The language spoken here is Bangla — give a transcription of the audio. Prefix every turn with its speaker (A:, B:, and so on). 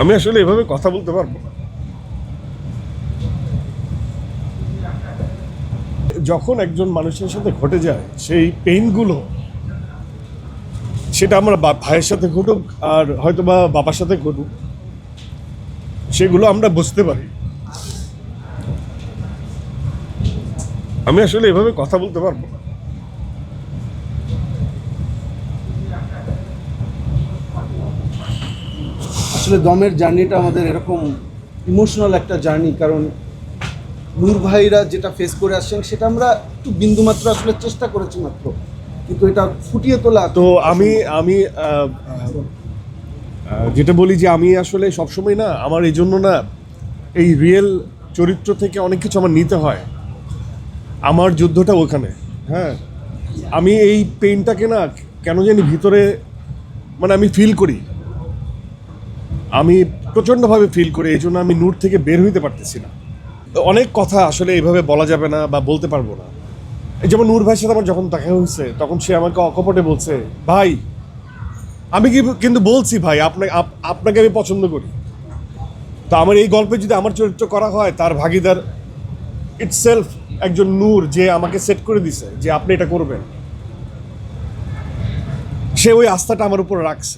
A: আমি আসলে এভাবে কথা বলতে পারবো না। যখন একজন মানুষের সাথে ঘটে যায় সেই পেইনগুলো, সেটা আমার ভাইয়ের সাথে ঘটুক আর হয়তো বা বাবার সাথে ঘটুক, সেগুলো আমরা বুঝতে পারি। আমি আসলে এভাবে কথা বলতে পারবো না।
B: আসলে দমের জার্নিটা আমাদের এরকম ইমোশনাল একটা জার্নি, কারণ নূর ভাইরা যেটা ফেস করে আসছেন সেটা আমরা একটু বিন্দুমাত্র আসলে চেষ্টা করেছি মাত্র, কিন্তু এটা ফুটিয়ে তোলা
A: তো আমি আমি যেটা বলি যে আমি আসলে সবসময় না, আমার এই জন্য না এই রিয়েল চরিত্র থেকে অনেক কিছু আমার নিতে হয়। আমার যুদ্ধটা ওখানে। হ্যাঁ, আমি এই পেইনটাকে না কেন জানি ভিতরে, মানে আমি ফিল করি, আমি প্রচণ্ডভাবে ফিল করি, এই জন্য আমি নূর থেকে বের হইতে পারতেছি না। অনেক কথা আসলে এইভাবে বলা যাবে না বা বলতে পারবো না। এই যেমন নূর ভাইয়ের সাথে আমার যখন দেখা হয়েছে তখন সে আমাকে অকপটে বলছে, ভাই আমি কিন্তু বলছি ভাই আপনাকে আমি পছন্দ করি। তো আমার এই গল্পে যদি আমার চরিত্র করা হয়, তার ভাগিদার ইটসেলফ একজন নূর, যে আমাকে সেট করে দিছে যে আপনি এটা করবেন, সে ওই আস্থাটা আমার উপর রাখছে।